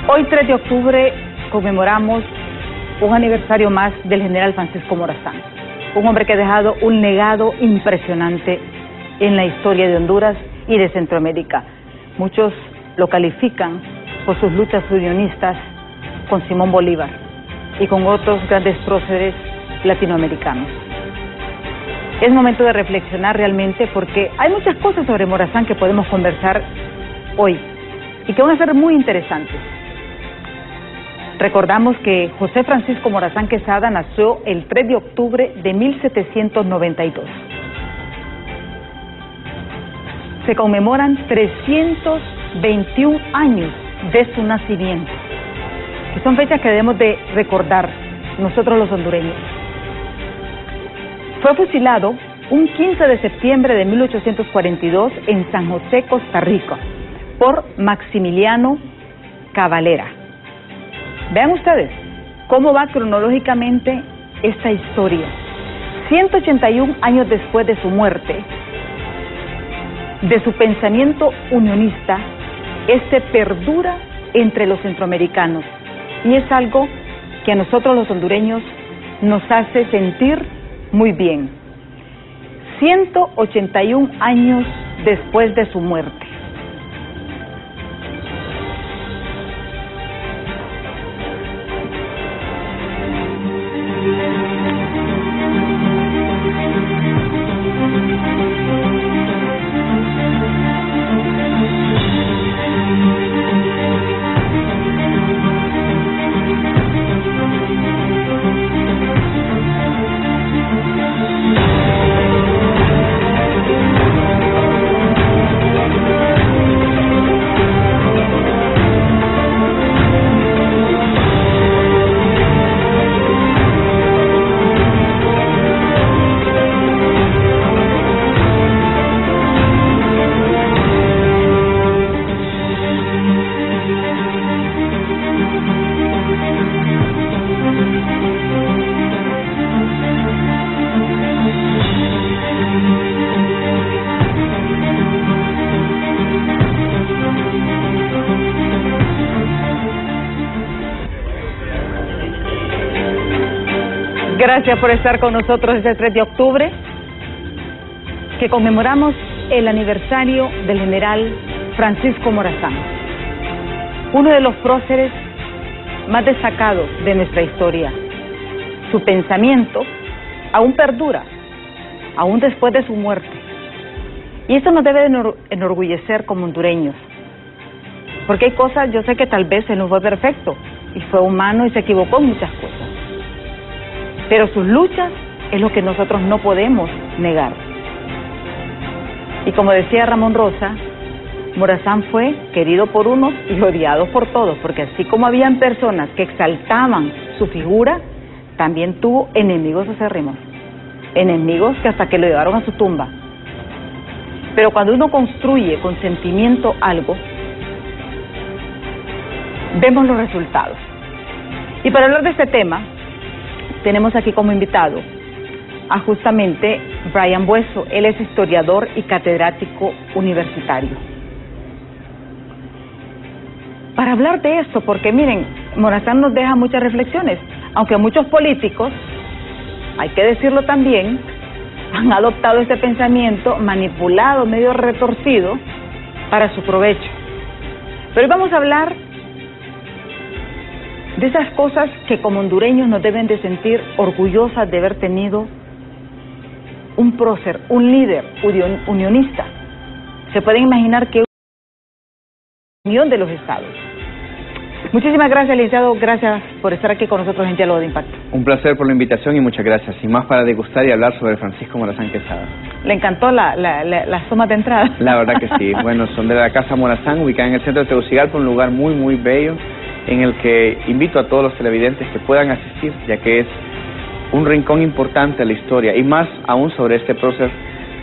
Hoy, 3 de octubre, conmemoramos un aniversario más del general Francisco Morazán, un hombre que ha dejado un legado impresionante en la historia de Honduras y de Centroamérica. Muchos lo califican por sus luchas unionistas con Simón Bolívar y con otros grandes próceres latinoamericanos. Es momento de reflexionar realmente, porque hay muchas cosas sobre Morazán que podemos conversar hoy y que van a ser muy interesantes. Recordamos que José Francisco Morazán Quesada nació el 3 de octubre de 1792. Se conmemoran 321 años de su nacimiento, que son fechas que debemos de recordar nosotros los hondureños. Fue fusilado un 15 de septiembre de 1842 en San José, Costa Rica, por Maximiliano Cavalera. Vean ustedes cómo va cronológicamente esta historia. 181 años después de su muerte, de su pensamiento unionista, este perdura entre los centroamericanos, y es algo que a nosotros los hondureños nos hace sentir muy bien. 181 años después de su muerte. Gracias por estar con nosotros este 3 de octubre, que conmemoramos el aniversario del general Francisco Morazán, uno de los próceres más destacados de nuestra historia. Su pensamiento aún perdura, aún después de su muerte. Y esto nos debe enorgullecer como hondureños, porque hay cosas, yo sé que tal vez él no fue perfecto, y fue humano y se equivocó en muchas cosas. Pero sus luchas es lo que nosotros no podemos negar. Y como decía Ramón Rosa, Morazán fue querido por unos y odiado por todos, porque así como habían personas que exaltaban su figura, también tuvo enemigos acérrimos, enemigos que hasta que lo llevaron a su tumba. Pero cuando uno construye con sentimiento algo, vemos los resultados. Y para hablar de este tema, tenemos aquí como invitado a justamente Brian Bueso. Él es historiador y catedrático universitario. Para hablar de esto, porque miren, Morazán nos deja muchas reflexiones, aunque muchos políticos, hay que decirlo también, han adoptado este pensamiento manipulado, medio retorcido, para su provecho. Pero hoy vamos a hablar de esas cosas que como hondureños nos deben de sentir orgullosas de haber tenido un prócer, un líder unionista. Se pueden imaginar que unión de los estados. Muchísimas gracias, licenciado, gracias por estar aquí con nosotros en Diálogo de Impacto. Un placer por la invitación y muchas gracias. Sin más para degustar y hablar sobre Francisco Morazán Quesada. ¿Le encantó las tomas de entrada? La verdad que sí. Bueno, son de la Casa Morazán, ubicada en el centro de Tegucigalpa, un lugar muy, muy bello, en el que invito a todos los televidentes que puedan asistir, ya que es un rincón importante de la historia, y más aún sobre este prócer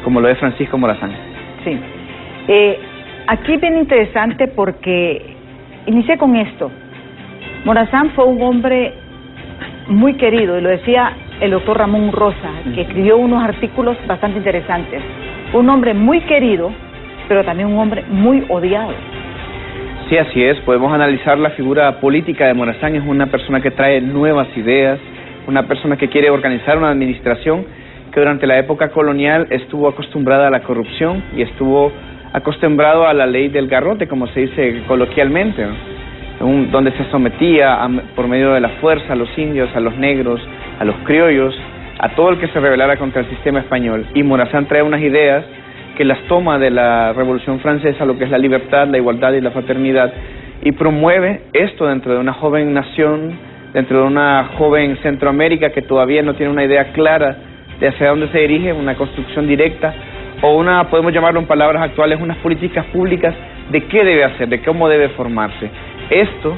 como lo es Francisco Morazán. Sí. Aquí bien interesante porque inicié con esto. Morazán fue un hombre muy querido, y lo decía el doctor Ramón Rosa, que escribió unos artículos bastante interesantes. Un hombre muy querido, pero también un hombre muy odiado. Sí, así es. Podemos analizar la figura política de Morazán. Es una persona que trae nuevas ideas, una persona que quiere organizar una administración que durante la época colonial estuvo acostumbrada a la corrupción y estuvo acostumbrado a la ley del garrote, como se dice coloquialmente, ¿no? Donde se sometía por medio de la fuerza a los indios, a los negros, a los criollos, a todo el que se rebelara contra el sistema español. Y Morazán trae unas ideas que las toma de la Revolución Francesa, lo que es la libertad, la igualdad y la fraternidad, y promueve esto dentro de una joven nación, dentro de una joven Centroamérica que todavía no tiene una idea clara de hacia dónde se dirige, una construcción directa, o una, podemos llamarlo en palabras actuales, unas políticas públicas de qué debe hacer, de cómo debe formarse. Esto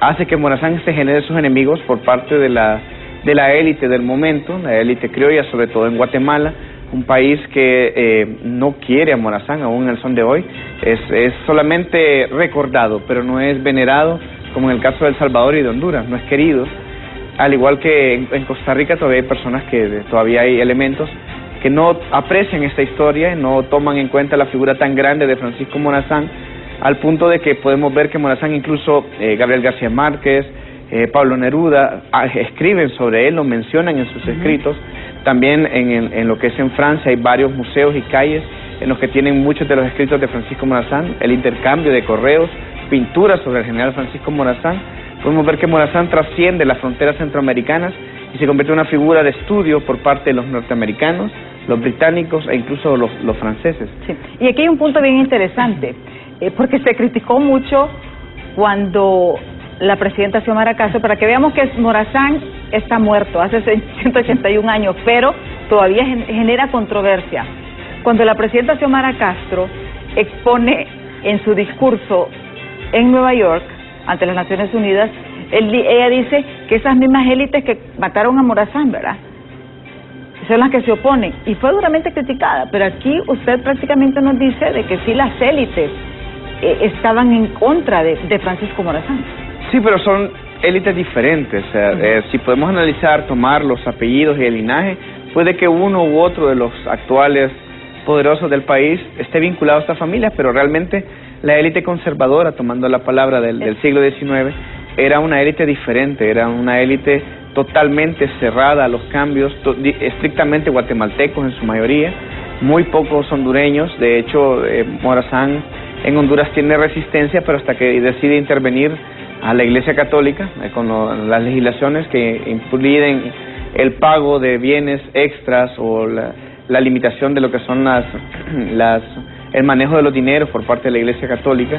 hace que Morazán se genere sus enemigos por parte de la élite del momento, la élite criolla, sobre todo en Guatemala, un país que no quiere a Morazán aún en el son de hoy, es solamente recordado, pero no es venerado, como en el caso de El Salvador y de Honduras, no es querido. Al igual que en Costa Rica todavía hay personas todavía hay elementos que no aprecian esta historia y no toman en cuenta la figura tan grande de Francisco Morazán, al punto de que podemos ver que Morazán, incluso Gabriel García Márquez, Pablo Neruda, escriben sobre él, lo mencionan en sus escritos. También en lo que es en Francia hay varios museos y calles en los que tienen muchos de los escritos de Francisco Morazán, el intercambio de correos, pinturas sobre el general Francisco Morazán. Podemos ver que Morazán trasciende las fronteras centroamericanas y se convierte en una figura de estudio por parte de los norteamericanos, los británicos e incluso los franceses. Sí. Y aquí hay un punto bien interesante, porque se criticó mucho cuando la presidenta Xiomara Castro, para que veamos que Morazán está muerto hace 181 años, pero todavía genera controversia. Cuando la presidenta Xiomara Castro expone en su discurso en Nueva York, ante las Naciones Unidas, ella dice que esas mismas élites que mataron a Morazán, ¿verdad?, son las que se oponen, y fue duramente criticada, pero aquí usted prácticamente nos dice de que sí, las élites estaban en contra de Francisco Morazán. Sí, pero son élites diferentes. O sea, si podemos analizar, tomar los apellidos y el linaje, puede que uno u otro de los actuales poderosos del país esté vinculado a estas familias, pero realmente la élite conservadora, tomando la palabra del siglo XIX, era una élite diferente, era una élite totalmente cerrada a los cambios, estrictamente guatemaltecos en su mayoría, muy pocos hondureños. De hecho, Morazán en Honduras tiene resistencia, pero hasta que decide intervenir a la Iglesia Católica con las legislaciones que impiden el pago de bienes extras o la limitación de lo que son el manejo de los dineros por parte de la Iglesia Católica.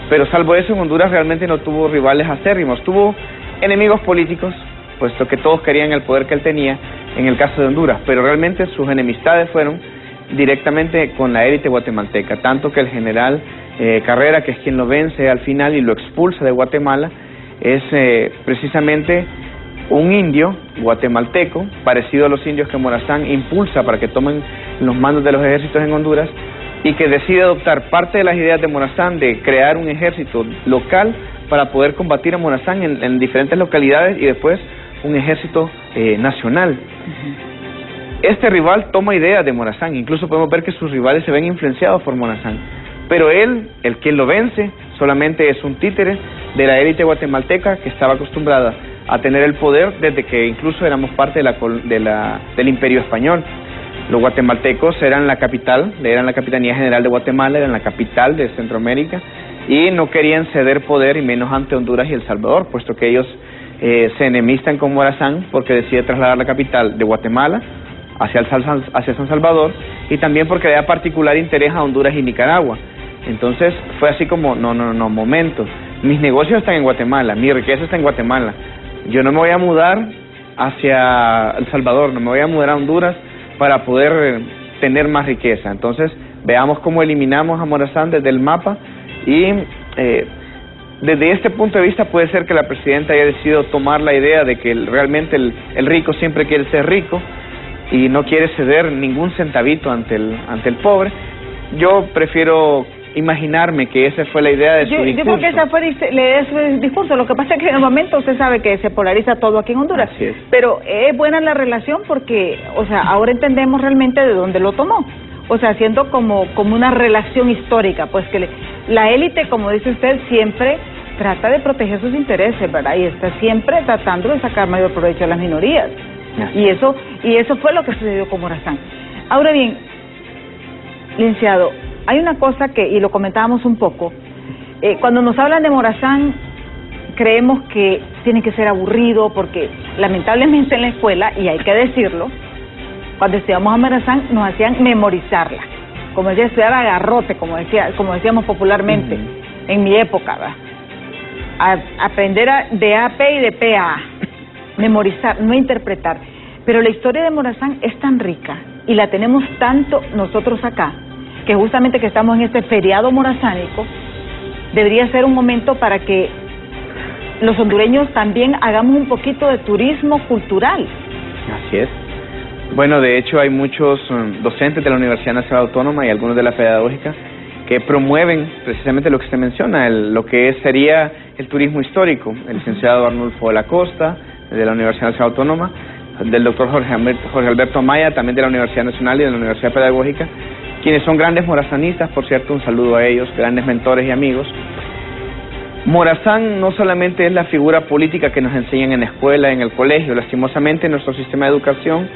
Pero salvo eso, en Honduras realmente no tuvo rivales acérrimos, tuvo enemigos políticos, puesto que todos querían el poder que él tenía en el caso de Honduras, pero realmente sus enemistades fueron directamente con la élite guatemalteca, tanto que el general Carrera, que es quien lo vence al final y lo expulsa de Guatemala, es precisamente un indio guatemalteco, parecido a los indios que Morazán impulsa para que tomen los mandos de los ejércitos en Honduras, y que decide adoptar parte de las ideas de Morazán de crear un ejército local para poder combatir a Morazán en diferentes localidades y después un ejército nacional. Este rival toma ideas de Morazán, incluso podemos ver que sus rivales se ven influenciados por Morazán, pero él, el quien lo vence, solamente es un títere de la élite guatemalteca que estaba acostumbrada a tener el poder desde que incluso éramos parte del Imperio Español. Los guatemaltecos eran la capital, eran la Capitanía General de Guatemala, eran la capital de Centroamérica, y no querían ceder poder, y menos ante Honduras y El Salvador, puesto que ellos se enemistan con Morazán porque decide trasladar la capital de Guatemala hacia San Salvador, y también porque le da particular interés a Honduras y Nicaragua. Entonces fue así como, no, momento, mis negocios están en Guatemala, mi riqueza está en Guatemala, yo no me voy a mudar hacia El Salvador, no me voy a mudar a Honduras para poder tener más riqueza. Entonces veamos cómo eliminamos a Morazán desde el mapa, y desde este punto de vista puede ser que la presidenta haya decidido tomar la idea de que realmente el rico siempre quiere ser rico y no quiere ceder ningún centavito ante el pobre. Yo prefiero imaginarme que esa fue la idea de su discurso. Yo creo que esa fue la idea de su discurso. Lo que pasa es que en el momento usted sabe que se polariza todo aquí en Honduras. Así es. Pero es buena la relación porque, o sea, ahora entendemos realmente de dónde lo tomó. o sea, haciendo como una relación histórica, pues que la élite, como dice usted, siempre trata de proteger sus intereses, ¿verdad? Y está siempre tratando de sacar mayor provecho a las minorías. Y eso fue lo que sucedió con Morazán. Ahora bien, licenciado, hay una cosa y lo comentábamos un poco, cuando nos hablan de Morazán, creemos que tiene que ser aburrido, porque lamentablemente en la escuela, y hay que decirlo, cuando estudiamos a Morazán nos hacían memorizarla, como decía, estudiar a garrote, como decíamos popularmente, en mi época, ¿verdad? Aprender de AP y de PA, memorizar, no interpretar. Pero la historia de Morazán es tan rica y la tenemos tanto nosotros acá, que justamente que estamos en este feriado morazánico, debería ser un momento para que los hondureños también hagamos un poquito de turismo cultural. Así es. Bueno, de hecho hay muchos docentes de la Universidad Nacional Autónoma y algunos de la Pedagógica que promueven precisamente lo que se menciona, lo que sería el turismo histórico. El licenciado Arnulfo de la Costa, de la Universidad Nacional Autónoma, del doctor Jorge Alberto Amaya, también de la Universidad Nacional y de la Universidad Pedagógica, quienes son grandes morazanistas, por cierto, un saludo a ellos, grandes mentores y amigos. Morazán no solamente es la figura política que nos enseñan en la escuela, en el colegio. Lastimosamente nuestro sistema de educación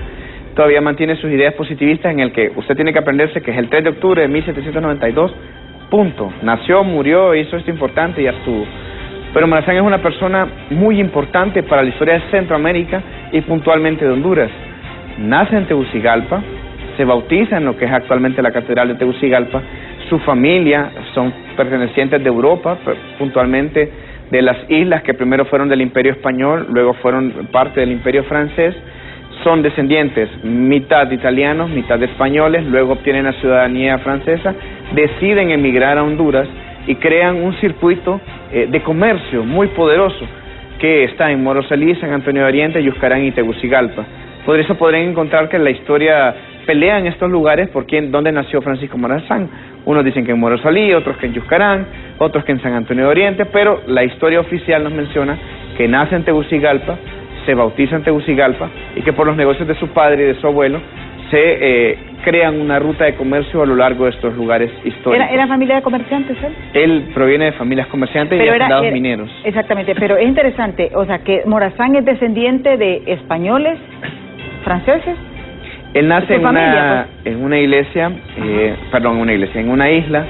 todavía mantiene sus ideas positivistas en el que usted tiene que aprenderse que es el 3 de octubre de 1792, punto. Nació, murió, hizo esto importante y ya estuvo. Pero Morazán es una persona muy importante para la historia de Centroamérica y puntualmente de Honduras. Nace en Tegucigalpa, se bautiza en lo que es actualmente la Catedral de Tegucigalpa. Su familia son pertenecientes de Europa, puntualmente de las islas que primero fueron del Imperio Español, luego fueron parte del Imperio Francés. Son descendientes mitad italianos, mitad españoles, luego obtienen la ciudadanía francesa, deciden emigrar a Honduras y crean un circuito de comercio muy poderoso que está en Morosalí, San Antonio de Oriente, Yuscarán y Tegucigalpa. Por eso podrán encontrar que la historia pelea en estos lugares por dónde nació Francisco Morazán. Unos dicen que en Morosalí, otros que en Yuscarán, otros que en San Antonio de Oriente, pero la historia oficial nos menciona que nace en Tegucigalpa, se bautiza en Tegucigalpa y que por los negocios de su padre y de su abuelo se crean una ruta de comercio a lo largo de estos lugares históricos. ¿Era familia de comerciantes él? Él proviene de familias comerciantes y de hacendados mineros. Exactamente, pero es interesante, o sea, que Morazán es descendiente de españoles, franceses. Él nace en una iglesia, en una isla,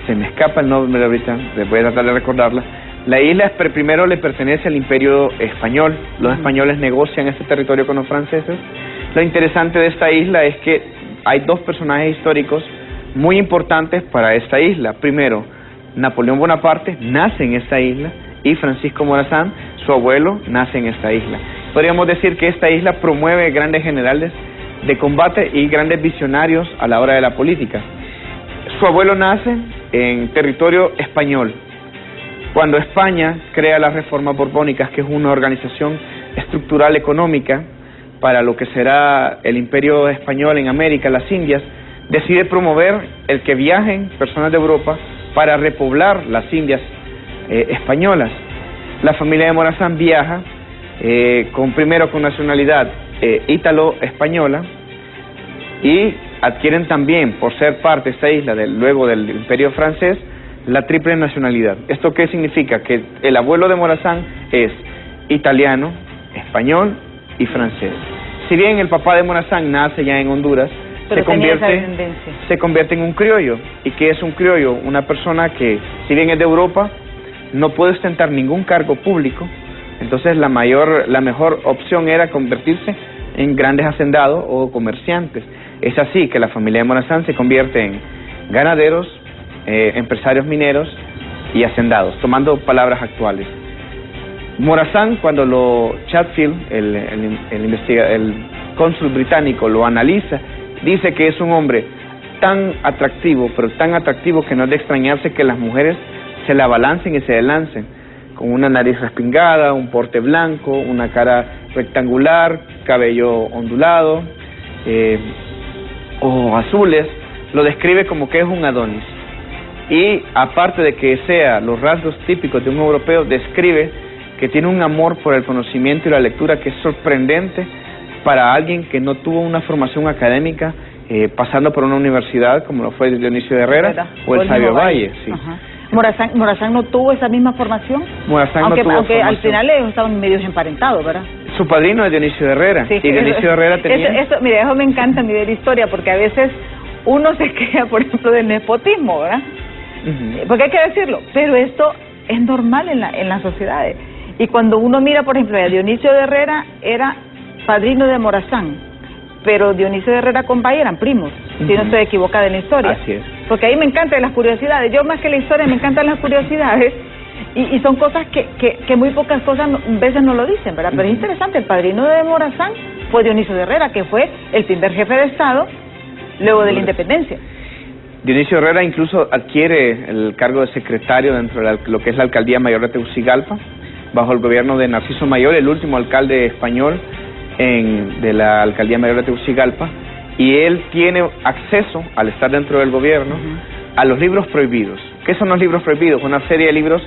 se me escapa el nombre ahorita, voy a tratar de recordarla. La isla primero le pertenece al Imperio Español, los españoles negocian este territorio con los franceses. Lo interesante de esta isla es que hay dos personajes históricos muy importantes para esta isla. Primero, Napoleón Bonaparte nace en esta isla y Francisco Morazán, su abuelo, nace en esta isla. Podríamos decir que esta isla promueve grandes generales de combate y grandes visionarios a la hora de la política. Su abuelo nace en territorio español. Cuando España crea las reformas borbónicas, que es una organización estructural económica para lo que será el imperio español en América, las Indias, decide promover el que viajen personas de Europa para repoblar las Indias españolas. La familia de Morazán viaja primero con nacionalidad ítalo-española y adquieren también, por ser parte de esta isla luego del imperio francés, la triple nacionalidad. ¿Esto qué significa? Que el abuelo de Morazán es italiano, español y francés. Si bien el papá de Morazán nace ya en Honduras, se convierte en un criollo. ¿Y qué es un criollo? Una persona que, si bien es de Europa, no puede ostentar ningún cargo público. Entonces la mejor opción era convertirse en grandes hacendados o comerciantes. Es así que la familia de Morazán se convierte en ganaderos, empresarios mineros y hacendados, tomando palabras actuales. Morazán, cuando Chatfield, el cónsul británico, lo analiza, dice que es un hombre tan atractivo, pero tan atractivo que no es de extrañarse que las mujeres se la abalancen y se lancen, con una nariz respingada, un porte blanco, una cara rectangular, cabello ondulado, ojos azules. Lo describe como que es un Adonis. Y aparte de que sea los rasgos típicos de un europeo, describe que tiene un amor por el conocimiento y la lectura que es sorprendente para alguien que no tuvo una formación académica pasando por una universidad como lo fue Dionisio de Herrera o el Sabio Valle. Sí. Morazán no tuvo esa misma formación, Morazán aunque formación. Al final ellos estaban medios emparentados, ¿verdad? Su padrino es Dionisio de Herrera, sí, y Dionisio de Herrera tenía... Mira, eso me encanta a mí de la historia, porque a veces uno se queja, por ejemplo, del nepotismo, ¿verdad? Porque hay que decirlo, pero esto es normal en las sociedades. Y cuando uno mira, por ejemplo, a Dionisio de Herrera era padrino de Morazán, pero Dionisio de Herrera con Valle eran primos, si no estoy equivocada en la historia. Así es. Porque ahí me encantan las curiosidades. Yo más que la historia me encantan las curiosidades, y son cosas que muy pocas cosas veces no lo dicen, ¿verdad? Pero es interesante, el padrino de Morazán fue Dionisio de Herrera, que fue el primer jefe de Estado luego de la independencia. Dionisio Herrera incluso adquiere el cargo de secretario dentro de lo que es la Alcaldía Mayor de Tegucigalpa, bajo el gobierno de Narciso Mayor, el último alcalde español de la Alcaldía Mayor de Tegucigalpa, y él tiene acceso, al estar dentro del gobierno, a los libros prohibidos. ¿Qué son los libros prohibidos? Una serie de libros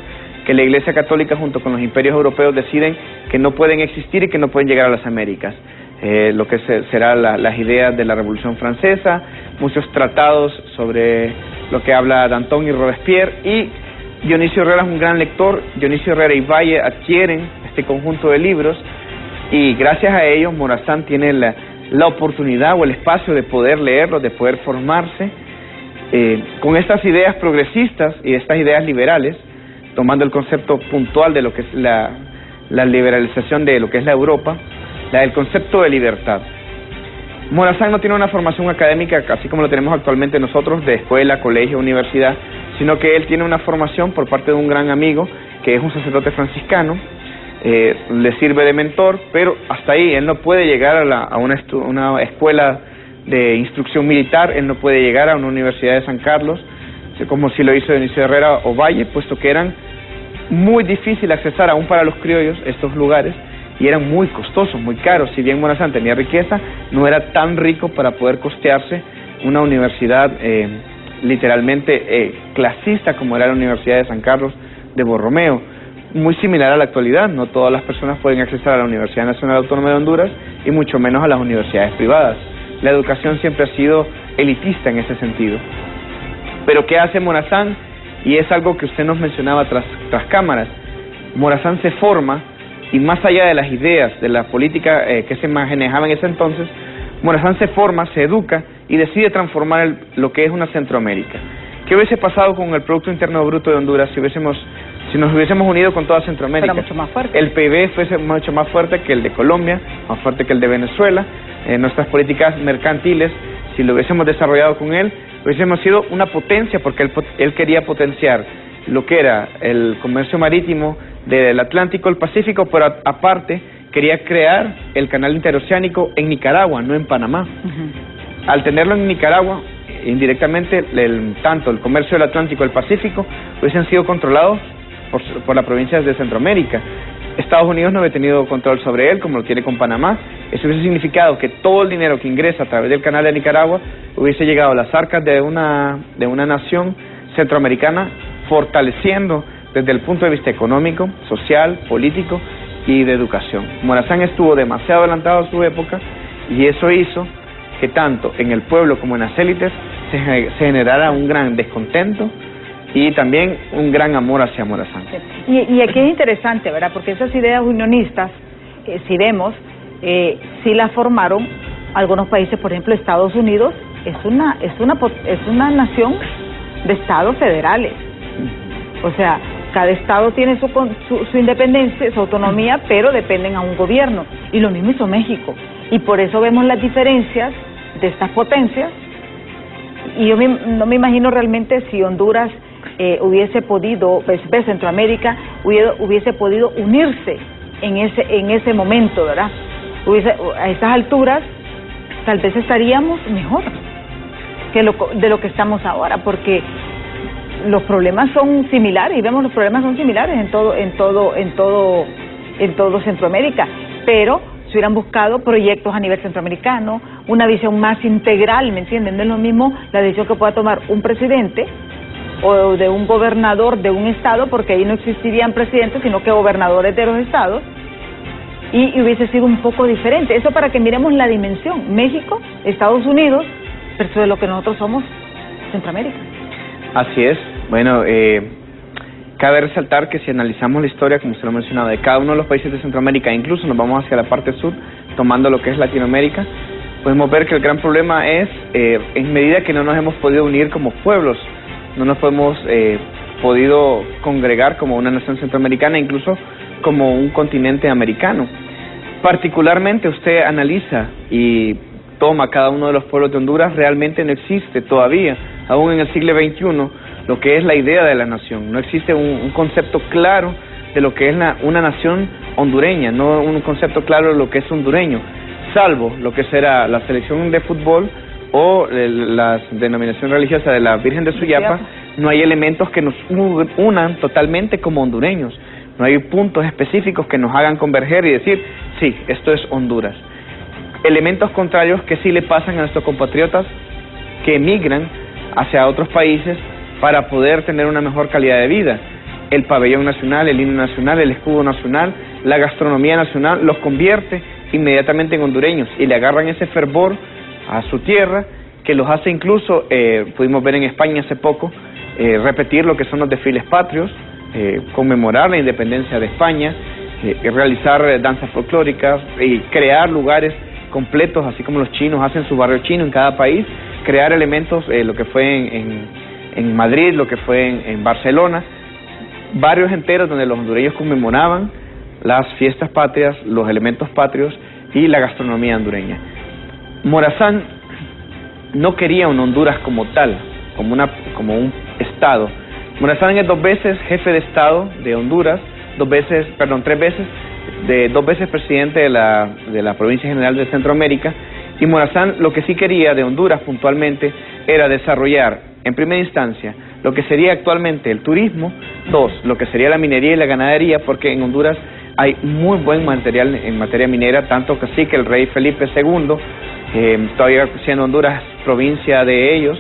que la Iglesia Católica junto con los imperios europeos deciden que no pueden existir y que no pueden llegar a las Américas. Lo que será las ideas de la Revolución Francesa, muchos tratados sobre lo que habla Danton y Robespierre, y Dionisio Herrera es un gran lector. Dionisio Herrera y Valle adquieren este conjunto de libros, y gracias a ellos Morazán tiene la oportunidad o el espacio de poder leerlos, de poder formarse con estas ideas progresistas y estas ideas liberales, tomando el concepto puntual de lo que es la liberalización de lo que es la Europa, el concepto de libertad. Morazán no tiene una formación académica así como lo tenemos actualmente nosotros, de escuela, colegio, universidad, sino que él tiene una formación por parte de un gran amigo que es un sacerdote franciscano, le sirve de mentor, pero hasta ahí. Él no puede llegar a una escuela de instrucción militar, él no puede llegar a una universidad de San Carlos, como si lo hizo Dionisio Herrera o Valle, puesto que eran muy difícil accesar aún para los criollos estos lugares, y eran muy costosos, muy caros. Si bien Morazán tenía riqueza, no era tan rico para poder costearse una universidad literalmente clasista como era la Universidad de San Carlos de Borromeo. Muy similar a la actualidad, no todas las personas pueden acceder a la Universidad Nacional Autónoma de Honduras y mucho menos a las universidades privadas. La educación siempre ha sido elitista en ese sentido. Pero ¿qué hace Morazán? Y es algo que usted nos mencionaba tras cámaras. Morazán se forma, y más allá de las ideas, de la política que se manejaba en ese entonces, Morazán se forma, se educa y decide transformar lo que es una Centroamérica. ¿Qué hubiese pasado con el Producto Interno Bruto de Honduras si nos hubiésemos unido con toda Centroamérica? Era mucho más fuerte. El PIB fuese mucho más fuerte que el de Colombia, más fuerte que el de Venezuela. Nuestras políticas mercantiles, si lo hubiésemos desarrollado con él, hubiésemos sido una potencia, porque él quería potenciar lo que era el comercio marítimo del Atlántico, el Pacífico, pero aparte quería crear el canal interoceánico en Nicaragua, no en Panamá. Al tenerlo en Nicaragua, indirectamente, tanto el comercio del Atlántico y el Pacífico hubiesen sido controlados por las provincias de Centroamérica. Estados Unidos no había tenido control sobre él, como lo tiene con Panamá. Eso hubiese significado que todo el dinero que ingresa a través del canal de Nicaragua hubiese llegado a las arcas de una nación centroamericana, fortaleciendo desde el punto de vista económico, social, político y de educación. Morazán estuvo demasiado adelantado a su época, y eso hizo que tanto en el pueblo como en las élites se generara un gran descontento y también un gran amor hacia Morazán. Y aquí es interesante, ¿verdad? Porque esas ideas unionistas, si vemos, sí las formaron algunos países. Por ejemplo, Estados Unidos es una nación de estados federales. O sea, cada estado tiene su independencia, su autonomía, pero dependen a un gobierno. Y lo mismo hizo México. Y por eso vemos las diferencias de estas potencias. Y yo no me imagino realmente si Honduras hubiese podido, Centroamérica hubiese podido unirse en ese momento, ¿verdad? A estas alturas tal vez estaríamos mejor de lo que estamos ahora, porque los problemas son similares, y vemos los problemas son similares en todo Centroamérica, pero se hubieran buscado proyectos a nivel centroamericano, una visión más integral, ¿me entienden? No es lo mismo la decisión que pueda tomar un presidente o de un gobernador de un estado, porque ahí no existirían presidentes, sino que gobernadores de los estados, y hubiese sido un poco diferente. Eso para que miremos la dimensión. México, Estados Unidos versus de lo que nosotros somos Centroamérica. Así es. Bueno, cabe resaltar que si analizamos la historia, como se lo he mencionado, de cada uno de los países de Centroamérica, incluso nos vamos hacia la parte sur, tomando lo que es Latinoamérica, podemos ver que el gran problema es, en medida que no nos hemos podido unir como pueblos, no nos hemos podido congregar como una nación centroamericana, incluso como un continente americano. Particularmente usted analiza y toma cada uno de los pueblos de Honduras, realmente no existe todavía, aún en el siglo XXI, lo que es la idea de la nación. No existe un concepto claro de lo que es una nación hondureña, no un concepto claro de lo que es hondureño, salvo lo que será la selección de fútbol o la denominación religiosa de la Virgen de Suyapa. No hay elementos que nos unan totalmente como hondureños, no hay puntos específicos que nos hagan converger y decir, sí, esto es Honduras. Elementos contrarios que sí le pasan a nuestros compatriotas que emigran hacia otros países para poder tener una mejor calidad de vida. El pabellón nacional, el himno nacional, el escudo nacional, la gastronomía nacional, los convierte inmediatamente en hondureños y le agarran ese fervor a su tierra que los hace incluso, pudimos ver en España hace poco, repetir lo que son los desfiles patrios, conmemorar la independencia de España, realizar danzas folclóricas y crear lugares completos, así como los chinos hacen su barrio chino en cada país, crear elementos, lo que fue en Madrid, lo que fue en Barcelona, barrios enteros donde los hondureños conmemoraban las fiestas patrias, los elementos patrios y la gastronomía hondureña. Morazán no quería una Honduras como tal, como un estado. Morazán es 2 veces jefe de estado de Honduras, 3 veces, dos veces presidente de la Provincia General de Centroamérica, y Morazán lo que sí quería de Honduras puntualmente era desarrollar en primera instancia lo que sería actualmente el turismo, 2, lo que sería la minería y la ganadería, porque en Honduras hay muy buen material en materia minera, tanto que sí que el rey Felipe II, todavía siendo Honduras provincia de ellos,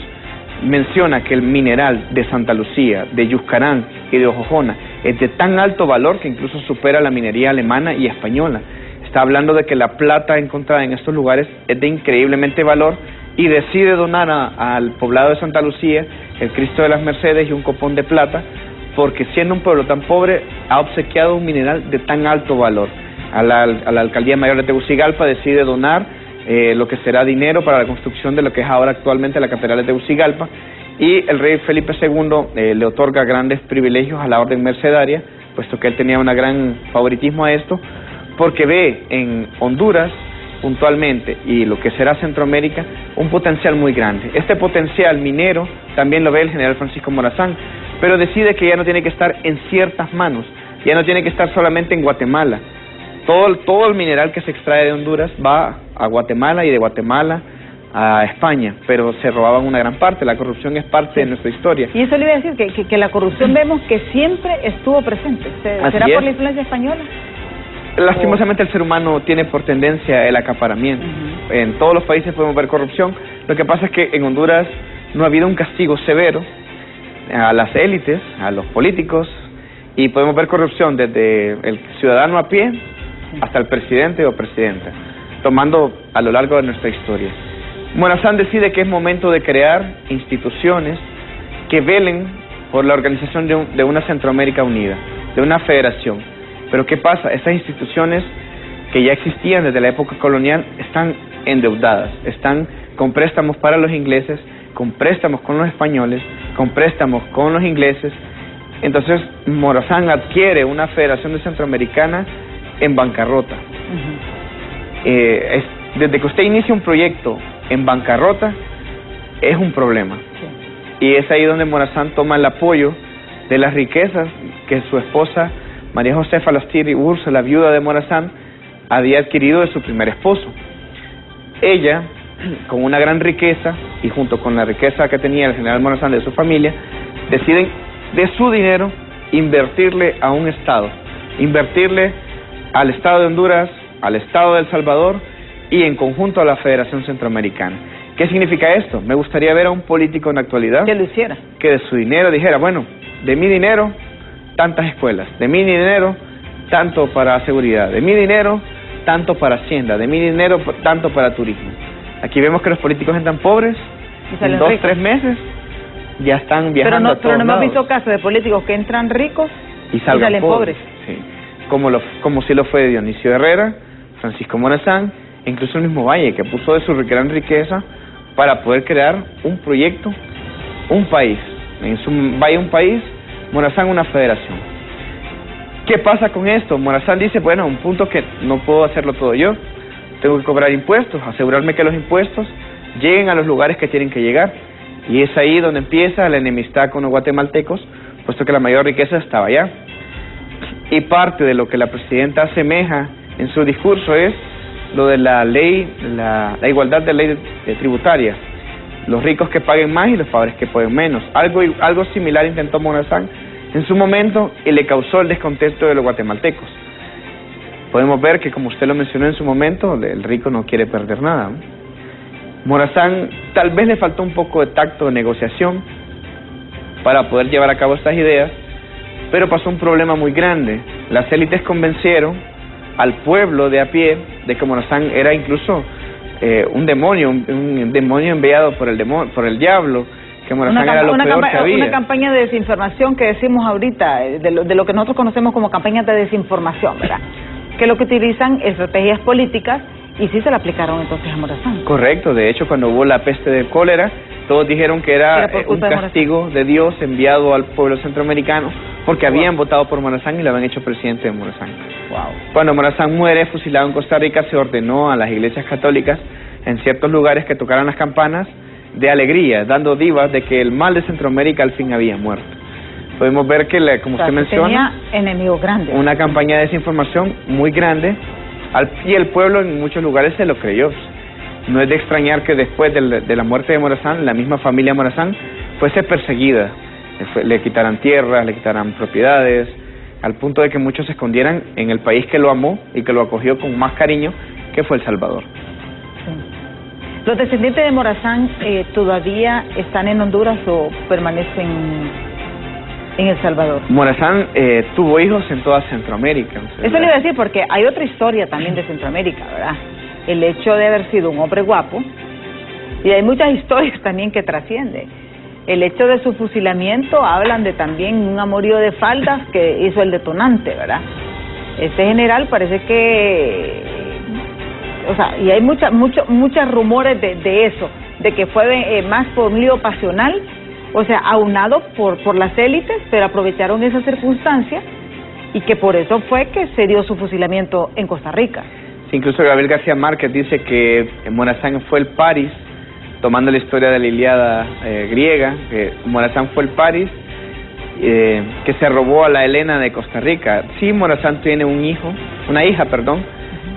menciona que el mineral de Santa Lucía, de Yuscarán y de Ojojona es de tan alto valor que incluso supera la minería alemana y española. Está hablando de que la plata encontrada en estos lugares es de increíblemente valor y decide donar al poblado de Santa Lucía el Cristo de las Mercedes y un copón de plata, porque siendo un pueblo tan pobre ha obsequiado un mineral de tan alto valor. A la Alcaldía Mayor de Tegucigalpa decide donar lo que será dinero para la construcción de lo que es ahora actualmente la Catedral de Tegucigalpa, y el rey Felipe II le otorga grandes privilegios a la orden mercedaria, puesto que él tenía un gran favoritismo a esto, porque ve en Honduras puntualmente y lo que será Centroamérica un potencial muy grande. Este potencial minero también lo ve el general Francisco Morazán, pero decide que ya no tiene que estar en ciertas manos, ya no tiene que estar solamente en Guatemala. Todo el mineral que se extrae de Honduras va a Guatemala y de Guatemala a España, pero se robaban una gran parte. La corrupción es parte de nuestra historia. Y eso le iba a decir, que la corrupción vemos que siempre estuvo presente. ¿Será por la influencia española? Lastimosamente el ser humano tiene por tendencia el acaparamiento. En todos los países podemos ver corrupción. Lo que pasa es que en Honduras no ha habido un castigo severo a las élites, a los políticos, y podemos ver corrupción desde el ciudadano a pie hasta el presidente o presidenta, tomando a lo largo de nuestra historia. Morazán decide que es momento de crear instituciones que velen por la organización de una Centroamérica unida, de una federación. Pero ¿qué pasa? Esas instituciones que ya existían desde la época colonial están endeudadas, están con préstamos para los ingleses, con préstamos con los españoles, con préstamos con los ingleses. Entonces Morazán adquiere una federación de centroamericana en bancarrota. Desde que usted inicia un proyecto en bancarrota, es un problema. Y es ahí donde Morazán toma el apoyo de las riquezas que su esposa María Josefa Lastiri Ursa, la viuda de Morazán, había adquirido de su primer esposo. Ella, con una gran riqueza, y junto con la riqueza que tenía el general Morazán de su familia, deciden de su dinero invertirle a un estado, invertirle al estado de Honduras, al estado de El Salvador y en conjunto a la Federación Centroamericana. ¿Qué significa esto? Me gustaría ver a un político en la actualidad que lo hiciera, que de su dinero dijera, bueno, de mi dinero tantas escuelas, de mi dinero tanto para seguridad, de mi dinero tanto para hacienda, de mi dinero tanto para turismo. Aquí vemos que los políticos están pobres en 2-3 meses ya están viajando a todos Pero no hemos lados. visto casos de políticos que entran ricos y salen pobres. Sí. Como sí lo fue Dionisio Herrera, Francisco Morazán, e incluso el mismo Valle, que puso de su gran riqueza para poder crear un proyecto, un país. En su Valle un país, Morazán una federación. ¿Qué pasa con esto? Morazán dice, bueno, un punto que no puedo hacerlo todo yo, tengo que cobrar impuestos, asegurarme que los impuestos lleguen a los lugares que tienen que llegar. Y es ahí donde empieza la enemistad con los guatemaltecos, puesto que la mayor riqueza estaba allá. Y parte de lo que la presidenta asemeja en su discurso es lo de la ley, la igualdad de ley tributaria. Los ricos que paguen más y los pobres que paguen menos. Algo similar intentó Morazán en su momento y le causó el descontento de los guatemaltecos. Podemos ver que, como usted lo mencionó en su momento, el rico no quiere perder nada. Morazán tal vez le faltó un poco de tacto de negociación para poder llevar a cabo estas ideas, pero pasó un problema muy grande. Las élites convencieron al pueblo de a pie de que Morazán era incluso un demonio enviado por el diablo, que Morazán era lo peor que había. Una campaña de desinformación que decimos ahorita, de lo que nosotros conocemos como campañas de desinformación, ¿verdad? Que lo que utilizan estrategias políticas, y sí se la aplicaron entonces a Morazán. Correcto, de hecho cuando hubo la peste del cólera, todos dijeron que era un castigo de Dios enviado al pueblo centroamericano, porque habían votado por Morazán y lo habían hecho presidente de Morazán. Cuando Morazán muere, fusilado en Costa Rica, se ordenó a las iglesias católicas en ciertos lugares que tocaran las campanas de alegría, dando divas de que el mal de Centroamérica al fin había muerto. Podemos ver que, como usted menciona, tenía enemigos grandes. Una campaña de desinformación muy grande, y el pueblo en muchos lugares se lo creyó. No es de extrañar que después de la muerte de Morazán, la misma familia Morazán fuese perseguida. Le quitaran tierras, le quitaran propiedades, al punto de que muchos se escondieran en el país que lo amó y que lo acogió con más cariño, que fue El Salvador. Sí. ¿Los descendientes de Morazán todavía están en Honduras o permanecen en El Salvador? Morazán tuvo hijos en toda Centroamérica. Eso le iba a decir, porque hay otra historia también de Centroamérica, ¿verdad? El hecho de haber sido un hombre guapo, y hay muchas historias también que trascienden. El hecho de su fusilamiento, hablan de también un amorío de faldas que hizo el detonante, ¿verdad? Este general parece que, o sea, y hay muchos rumores de eso, de que fue más por un lío pasional, o sea, aunado por las élites, pero aprovecharon esa circunstancia y que por eso fue que se dio su fusilamiento en Costa Rica. Sí, incluso Gabriel García Márquez dice que Morazán fue el París, tomando la historia de la Ilíada griega, que Morazán fue el París que se robó a la Helena de Costa Rica. Sí, Morazán tiene una hija,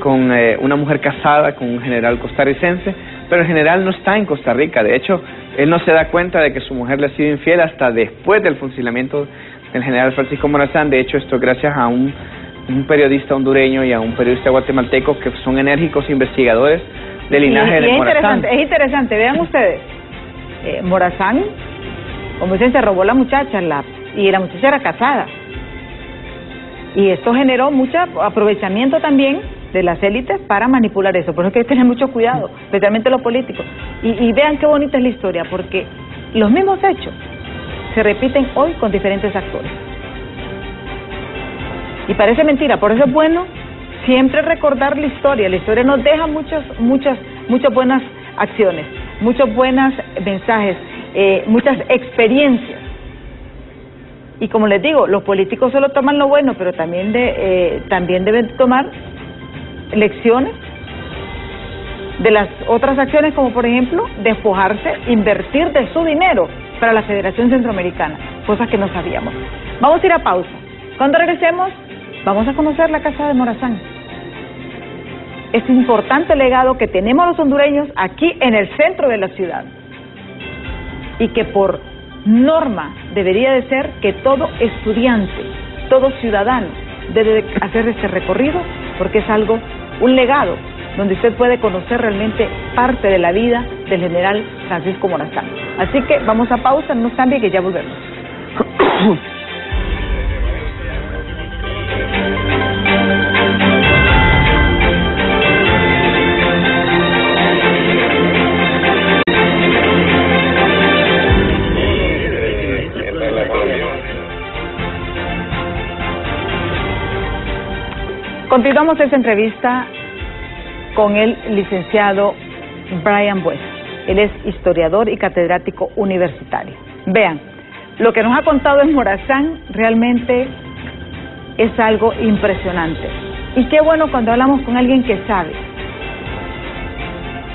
con una mujer casada con un general costarricense, pero el general no está en Costa Rica. De hecho, él no se da cuenta de que su mujer le ha sido infiel hasta después del fusilamiento del general Francisco Morazán. De hecho, esto gracias a un periodista hondureño y a un periodista guatemalteco que son enérgicos investigadores del linaje de Morazán. Es interesante, vean ustedes, Morazán, como dicen, se robó la muchacha, y la muchacha era casada. Y esto generó mucho aprovechamiento también de las élites para manipular eso. Por eso hay que tener mucho cuidado, especialmente los políticos. Y vean qué bonita es la historia, porque los mismos hechos se repiten hoy con diferentes actores. Y parece mentira, por eso es bueno siempre recordar la historia. La historia nos deja muchas buenas acciones, muchos buenos mensajes, muchas experiencias. Y como les digo, los políticos solo toman lo bueno, pero también deben tomar lecciones de las otras acciones, como por ejemplo despojarse, invertir de su dinero para la Federación Centroamericana, cosas que no sabíamos. Vamos a ir a pausa. Cuando regresemos, vamos a conocer la casa de Morazán. Es un importante legado que tenemos los hondureños aquí en el centro de la ciudad, y que por norma debería de ser que todo estudiante, todo ciudadano debe de hacer este recorrido, porque es un legado donde usted puede conocer realmente parte de la vida del general Francisco Morazán. Así que vamos a pausa, no cambie, que ya volvemos. Continuamos esta entrevista con el licenciado Brian Buesa. Él es historiador y catedrático universitario. Vean, lo que nos ha contado en Morazán realmente es algo impresionante. Y qué bueno cuando hablamos con alguien que sabe.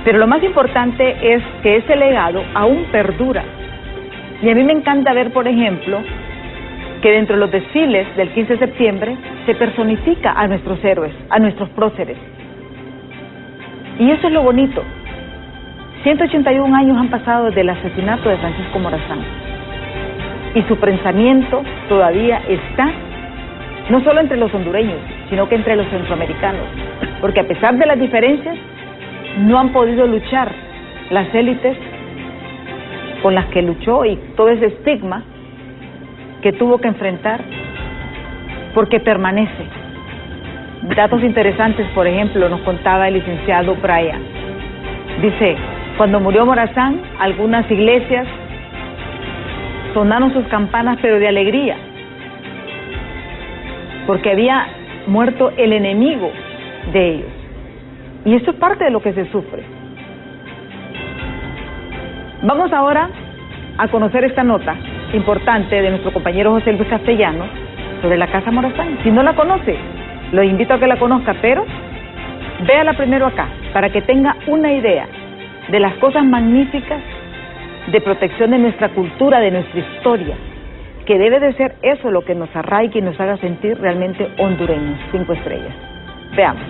Pero lo más importante es que ese legado aún perdura. Y a mí me encanta ver, por ejemplo, que dentro de los desfiles del 15 de septiembre se personifica a nuestros héroes, a nuestros próceres. Y eso es lo bonito. 181 años han pasado desde el asesinato de Francisco Morazán. Y su pensamiento todavía está, no solo entre los hondureños, sino que entre los centroamericanos. Porque a pesar de las diferencias, no han podido luchar las élites con las que luchó y todo ese estigma que tuvo que enfrentar, porque permanece. Datos interesantes, por ejemplo, nos contaba el licenciado Brian. Dice, cuando murió Morazán, algunas iglesias sonaron sus campanas, pero de alegría, porque había muerto el enemigo de ellos. Y eso es parte de lo que se sufre. Vamos ahora a conocer esta nota importante de nuestro compañero José Luis Castellanos sobre la Casa Morazán. Si no la conoce, lo invito a que la conozca, pero véala primero acá, para que tenga una idea de las cosas magníficas de protección de nuestra cultura, de nuestra historia, que debe de ser eso lo que nos arraigue y nos haga sentir realmente hondureños, 5 estrellas. Veamos.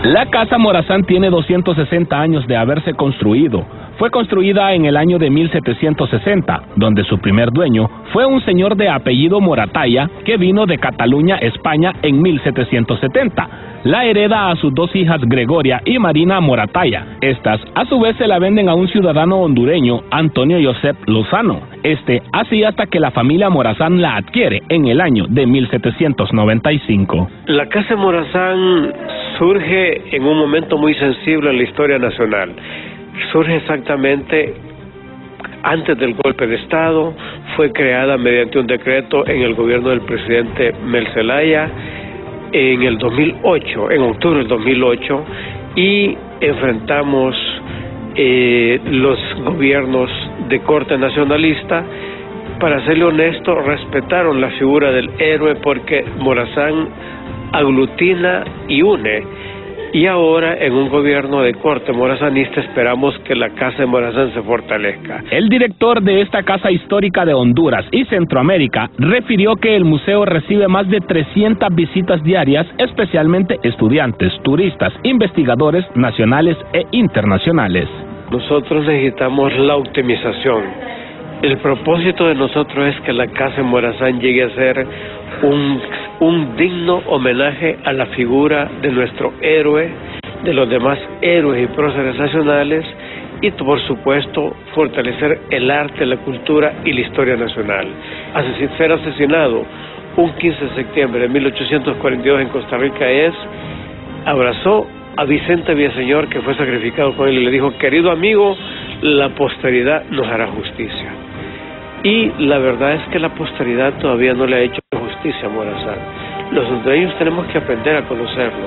La Casa Morazán tiene 260 años de haberse construido. Fue construida en el año de 1760, donde su primer dueño fue un señor de apellido Moratalla que vino de Cataluña, España, en 1770. La hereda a sus 2 hijas Gregoria y Marina Moratalla. Estas, a su vez, se la venden a un ciudadano hondureño, Antonio Josep Lozano. Así hasta que la familia Morazán la adquiere en el año de 1795. La Casa Morazán surge en un momento muy sensible en la historia nacional. Surge exactamente antes del golpe de Estado, fue creada mediante un decreto en el gobierno del presidente Mel Zelaya en el 2008, en octubre del 2008, y enfrentamos los gobiernos de corte nacionalista. Para serle honesto, respetaron la figura del héroe porque Morazán aglutina y une. Y ahora, en un gobierno de corte morazanista, esperamos que la Casa de Morazán se fortalezca. El director de esta casa histórica de Honduras y Centroamérica refirió que el museo recibe más de 300 visitas diarias, especialmente estudiantes, turistas, investigadores nacionales e internacionales. Nosotros necesitamos la optimización. El propósito de nosotros es que la Casa de Morazán llegue a ser un digno homenaje a la figura de nuestro héroe, de los demás héroes y próceres nacionales, y por supuesto fortalecer el arte, la cultura y la historia nacional. Ser asesinado un 15 de septiembre de 1842 en Costa Rica abrazó a Vicente Villaseñor, que fue sacrificado con él, y le dijo: querido amigo, la posteridad nos hará justicia. Y la verdad es que la posteridad todavía no le ha hecho justicia a Morazán. Los hondureños tenemos que aprender a conocerlo.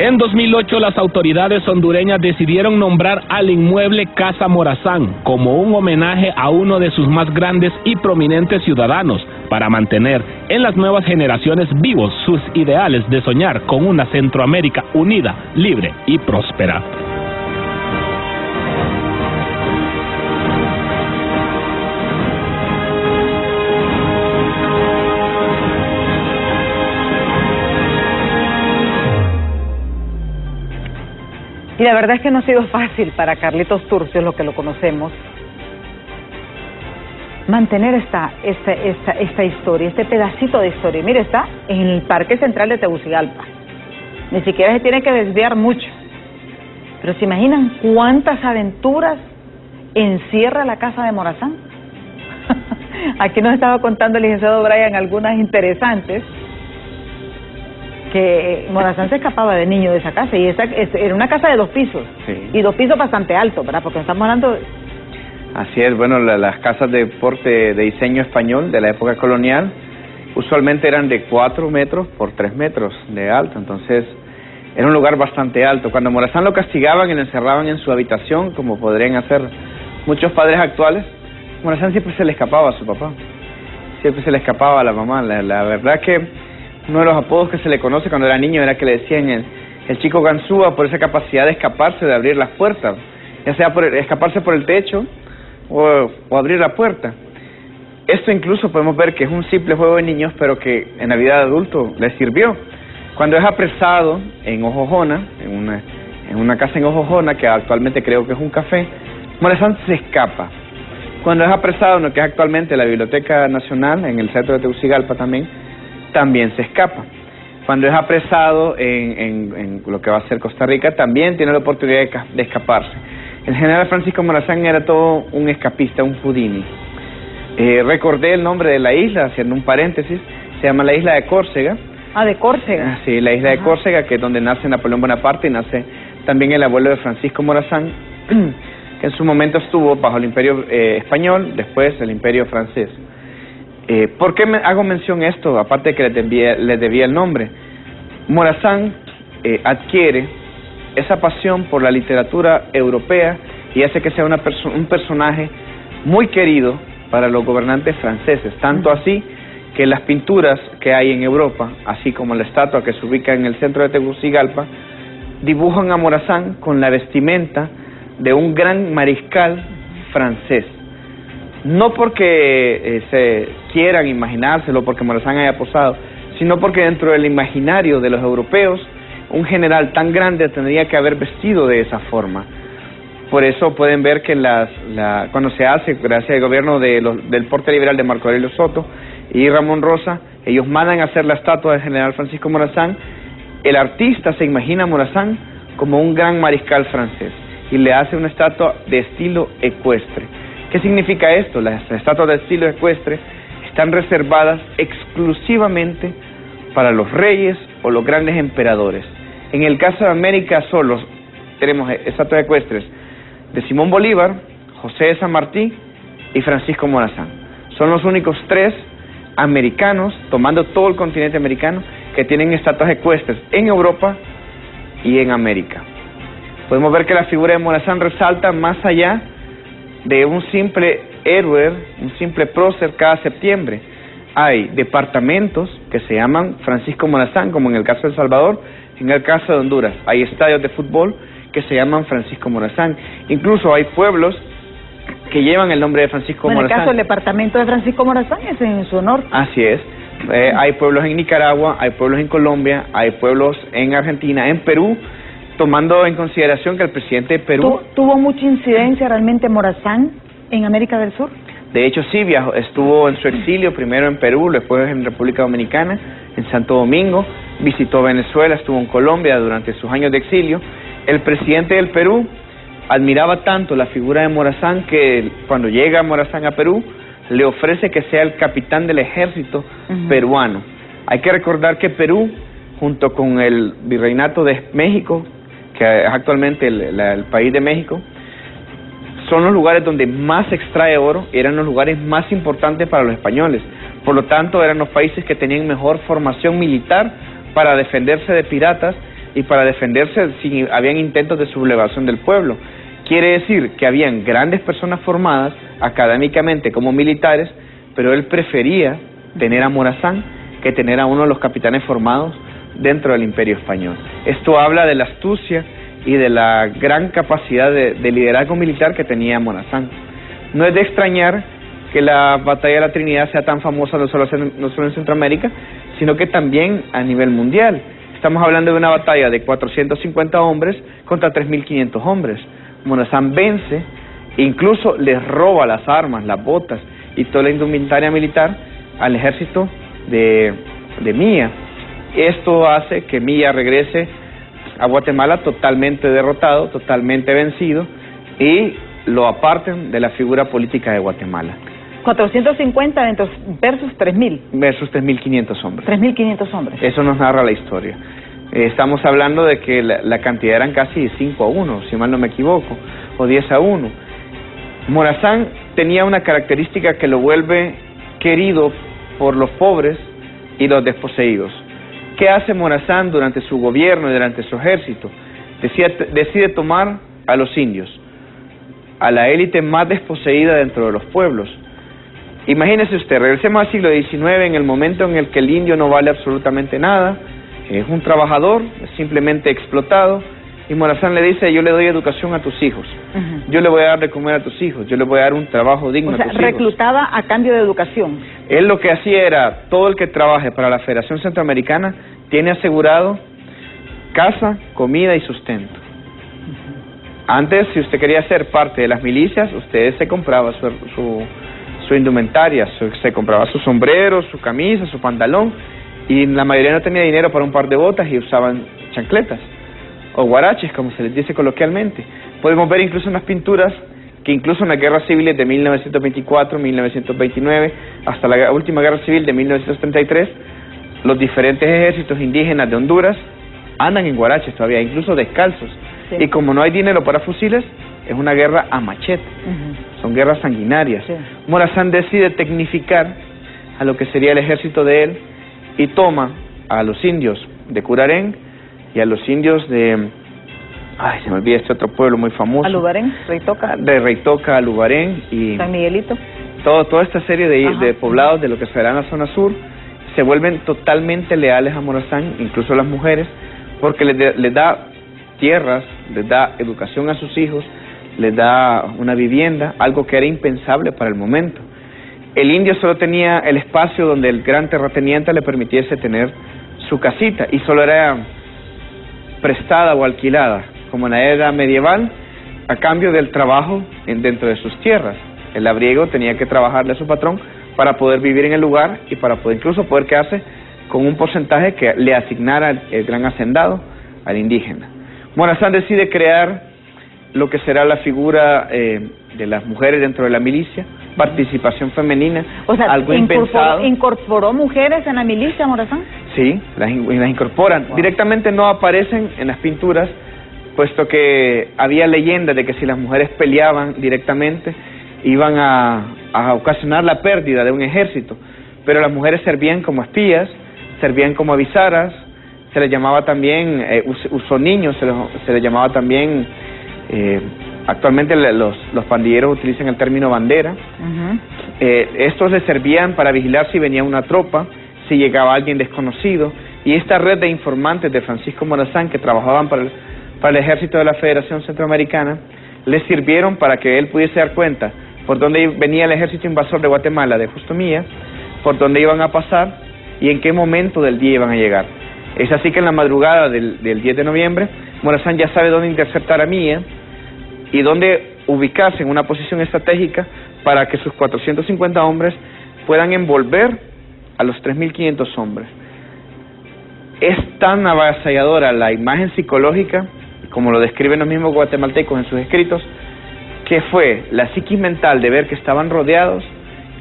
En 2008 las autoridades hondureñas decidieron nombrar al inmueble Casa Morazán como un homenaje a uno de sus más grandes y prominentes ciudadanos, para mantener en las nuevas generaciones vivos sus ideales de soñar con una Centroamérica unida, libre y próspera. Y la verdad es que no ha sido fácil para Carlitos Turcios, lo que lo conocemos, mantener esta historia, este pedacito de historia. Mire, está en el Parque Central de Tegucigalpa. Ni siquiera se tiene que desviar mucho. Pero ¿se imaginan cuántas aventuras encierra la casa de Morazán? Aquí nos estaba contando el licenciado Brian algunas interesantes, que Morazán se escapaba de niño de esa casa, y era una casa de 2 pisos, sí. Y 2 pisos bastante altos, ¿verdad? Porque estamos hablando de... Así es, bueno, las casas de porte de diseño español de la época colonial usualmente eran de 4 metros por 3 metros de alto, entonces era un lugar bastante alto. Cuando Morazán lo castigaban y lo encerraban en su habitación, como podrían hacer muchos padres actuales, Morazán siempre se le escapaba a su papá, siempre se le escapaba a la mamá. La verdad que uno de los apodos que se le conoce cuando era niño era que le decían el chico ganzúa, por esa capacidad de escaparse, de abrir las puertas, ya sea por escaparse por el techo o abrir la puerta. Esto incluso podemos ver que es un simple juego de niños, pero que en la vida de adulto le sirvió. Cuando es apresado en Ojojona, en una casa en Ojojona, que actualmente creo que es un café, Morazán se escapa. Cuando es apresado en lo que es actualmente la Biblioteca Nacional, en el centro de Tegucigalpa también se escapa. Cuando es apresado en lo que va a ser Costa Rica, también tiene la oportunidad de escaparse. El general Francisco Morazán era todo un escapista, un Houdini. Recordé el nombre de la isla, haciendo un paréntesis, se llama la isla de Córcega. Ah, de Córcega. Sí, la isla de Córcega, que es donde nace Napoleón Bonaparte y nace también el abuelo de Francisco Morazán, que en su momento estuvo bajo el Imperio español, después el Imperio francés. ¿Por qué hago mención esto? Aparte de que les debía el nombre. Morazán adquiere esa pasión por la literatura europea y hace que sea un personaje muy querido para los gobernantes franceses, tanto así que las pinturas que hay en Europa, así como la estatua que se ubica en el centro de Tegucigalpa, dibujan a Morazán con la vestimenta de un gran mariscal francés. No porque se quieran imaginárselo, porque Morazán haya posado, sino porque dentro del imaginario de los europeos, un general tan grande tendría que haber vestido de esa forma. Por eso pueden ver que cuando se hace, gracias al gobierno del porte liberal de Marco Aurelio Soto y Ramón Rosa, ellos mandan a hacer la estatua del general Francisco Morazán. El artista se imagina a Morazán como un gran mariscal francés y le hace una estatua de estilo ecuestre. ¿Qué significa esto? Las estatuas de estilo ecuestre están reservadas exclusivamente para los reyes o los grandes emperadores. En el caso de América solo tenemos estatuas ecuestres de Simón Bolívar, José de San Martí y Francisco Morazán. Son los únicos 3 americanos, tomando todo el continente americano, que tienen estatuas ecuestres en Europa y en América. Podemos ver que la figura de Morazán resalta más allá de un simple héroe, un simple prócer cada septiembre. Hay departamentos que se llaman Francisco Morazán, como en el caso de El Salvador, en el caso de Honduras. Hay estadios de fútbol que se llaman Francisco Morazán. Incluso hay pueblos que llevan el nombre de Francisco Morazán. En el caso del departamento de Francisco Morazán es en su honor. Así es. Hay pueblos en Nicaragua, hay pueblos en Colombia, hay pueblos en Argentina, en Perú, tomando en consideración que el presidente de Perú... ¿Tuvo mucha incidencia realmente Morazán en América del Sur? De hecho sí, estuvo en su exilio, primero en Perú, después en República Dominicana, en Santo Domingo, visitó Venezuela, estuvo en Colombia durante sus años de exilio. El presidente del Perú admiraba tanto la figura de Morazán que cuando llega Morazán a Perú, le ofrece que sea el capitán del ejército peruano. Hay que recordar que Perú, junto con el Virreinato de México, que es actualmente el país de México, son los lugares donde más se extrae oro, eran los lugares más importantes para los españoles. Por lo tanto, eran los países que tenían mejor formación militar para defenderse de piratas, y para defenderse si habían intentos de sublevación del pueblo. Quiere decir que habían grandes personas formadas académicamente como militares, pero él prefería tener a Morazán que tener a uno de los capitanes formados dentro del Imperio Español. Esto habla de la astucia y de la gran capacidad de liderazgo militar que tenía Morazán. No es de extrañar que la batalla de la Trinidad sea tan famosa no solo en Centroamérica, sino que también a nivel mundial. Estamos hablando de una batalla de 450 hombres contra 3.500 hombres. Morazán vence, incluso les roba las armas, las botas y toda la indumentaria militar al ejército de Milla. Esto hace que Milla regrese a Guatemala totalmente derrotado, totalmente vencido, y lo aparten de la figura política de Guatemala. 450 versus 3.000. Versus 3.500 hombres. 3.500 hombres. Eso nos narra la historia. Estamos hablando de que la cantidad eran casi 5-1, si mal no me equivoco, o 10-1. Morazán tenía una característica que lo vuelve querido por los pobres y los desposeídos. ¿Qué hace Morazán durante su gobierno y durante su ejército? Decide tomar a los indios, a la élite más desposeída dentro de los pueblos. Imagínese usted, regresemos al siglo XIX, en el momento en el que el indio no vale absolutamente nada, es un trabajador, es simplemente explotado, y Morazán le dice: yo le doy educación a tus hijos, yo le voy a dar de comer a tus hijos, yo le voy a dar un trabajo digno a tus hijos. O sea, reclutaba a cambio de educación. Él lo que hacía era, todo el que trabaje para la Federación Centroamericana tiene asegurado casa, comida y sustento. Antes, si usted quería ser parte de las milicias, usted se compraba su indumentaria, se compraba su sombrero, su camisa, su pantalón, y la mayoría no tenía dinero para un par de botas y usaban chancletas o guaraches, como se les dice coloquialmente. Podemos ver incluso en las pinturas que incluso en las guerras civiles de 1924, 1929, hasta la última guerra civil de 1933, los diferentes ejércitos indígenas de Honduras andan en guaraches todavía, incluso descalzos. Sí. Y como no hay dinero para fusiles, es una guerra a machete. Son guerras sanguinarias. Sí. Morazán decide tecnificar a lo que sería el ejército de él y toma a los indios de Curarén y a los indios de... Ay, se me olvida este otro pueblo muy famoso. Alubarén, Reitoca. De Reitoca, Alubarén y... San Miguelito. Toda esta serie de poblados de lo que será la zona sur se vuelven totalmente leales a Morazán, incluso las mujeres, porque les da tierras, les da educación a sus hijos, les da una vivienda, algo que era impensable para el momento. El indio solo tenía el espacio donde el gran terrateniente le permitiese tener su casita, y solo era prestada o alquilada, como en la era medieval, a cambio del trabajo dentro de sus tierras. El labriego tenía que trabajarle a su patrón para poder vivir en el lugar y para poder incluso poder quedarse con un porcentaje que le asignara el gran hacendado al indígena. Morazán decide crear lo que será la figura de las mujeres dentro de la milicia, participación femenina, o sea, algo impensado. ¿Incorporó mujeres en la milicia, Morazán? Sí, las incorporan. Wow. Directamente no aparecen en las pinturas, puesto que había leyendas de que si las mujeres peleaban directamente, iban a ocasionar la pérdida de un ejército. Pero las mujeres servían como espías, servían como avisaras, se les llamaba también usoniños, se les llamaba también... actualmente los pandilleros utilizan el término bandera. Estos les servían para vigilar si venía una tropa, si llegaba alguien desconocido, y esta red de informantes de Francisco Morazán que trabajaban para el ejército de la Federación Centroamericana les sirvieron para que él pudiese dar cuenta por dónde venía el ejército invasor de Guatemala de Justo Milla, por dónde iban a pasar y en qué momento del día iban a llegar. Es así que en la madrugada del 10 de noviembre Morazán ya sabe dónde interceptar a Milla y dónde ubicarse en una posición estratégica para que sus 450 hombres puedan envolver a los 3.500 hombres. Es tan avasalladora la imagen psicológica, como lo describen los mismos guatemaltecos en sus escritos, que fue la psiquis mental de ver que estaban rodeados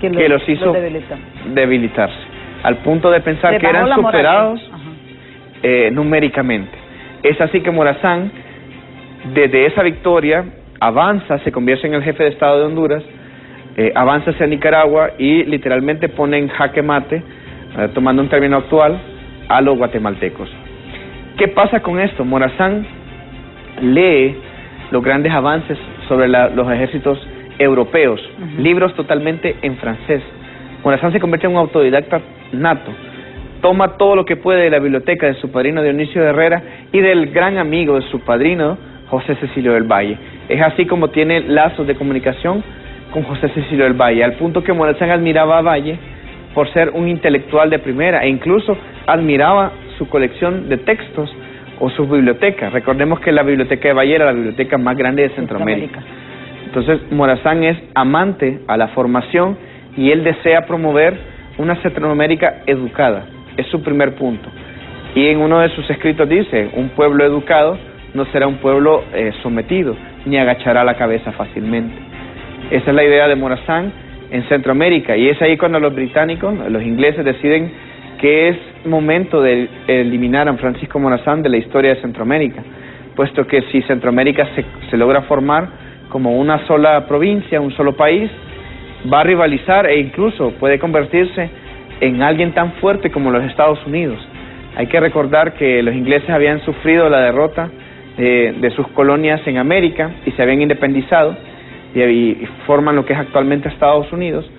que los hizo debilitarse, al punto de pensar que eran superados numéricamente. Es así que Morazán, desde esa victoria, avanza, se convierte en el jefe de Estado de Honduras, avanza hacia Nicaragua y literalmente pone en jaque mate, tomando un término actual, a los guatemaltecos. ¿Qué pasa con esto? Morazán lee los grandes avances sobre los ejércitos europeos, libros totalmente en francés. Morazán se convierte en un autodidacta nato. Toma todo lo que puede de la biblioteca de su padrino Dionisio de Herrera y del gran amigo de su padrino, José Cecilio del Valle. Es así como tiene lazos de comunicación con José Cecilio del Valle, al punto que Morazán admiraba a Valle por ser un intelectual de primera e incluso admiraba su colección de textos o su biblioteca. Recordemos que la biblioteca de Valle era la biblioteca más grande de Centroamérica. Entonces Morazán es amante a la formación y él desea promover una Centroamérica educada. Es su primer punto. Y en uno de sus escritos dice, un pueblo educado no será un pueblo sometido, ni agachará la cabeza fácilmente. Esa es la idea de Morazán en Centroamérica, y es ahí cuando los británicos, los ingleses, deciden que es momento de eliminar a Francisco Morazán de la historia de Centroamérica, puesto que si Centroamérica se logra formar como una sola provincia, un solo país, va a rivalizar e incluso puede convertirse en alguien tan fuerte como los Estados Unidos. Hay que recordar que los ingleses habían sufrido la derrota de sus colonias en América y se habían independizado y forman lo que es actualmente Estados Unidos,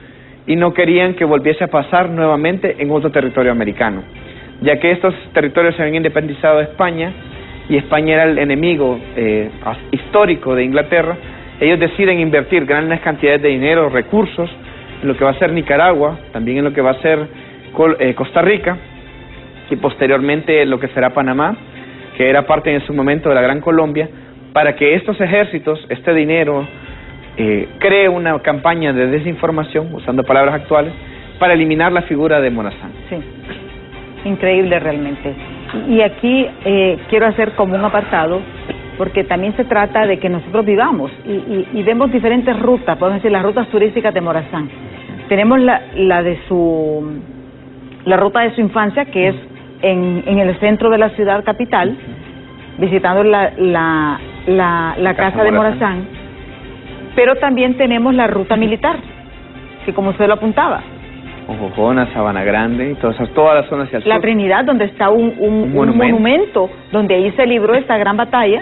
y no querían que volviese a pasar nuevamente en otro territorio americano, ya que estos territorios se habían independizado de España y España era el enemigo histórico de Inglaterra. Ellos deciden invertir grandes cantidades de dinero, recursos, en lo que va a ser Nicaragua, también en lo que va a ser Costa Rica, y posteriormente lo que será Panamá, que era parte en su momento de la Gran Colombia, para que estos ejércitos, este dinero, cree una campaña de desinformación, usando palabras actuales, para eliminar la figura de Morazán. Sí, increíble realmente. Y aquí quiero hacer como un apartado, porque también se trata de que nosotros vivamos y vemos diferentes rutas, podemos decir las rutas turísticas de Morazán. Tenemos la ruta de su infancia, que es en el centro de la ciudad capital, visitando la casa de Morazán, pero también tenemos la ruta militar, que como usted lo apuntaba, Ojojona, Sabana Grande, todas las zonas hacia el sur. La Trinidad, donde está un monumento, donde ahí se libró esta gran batalla.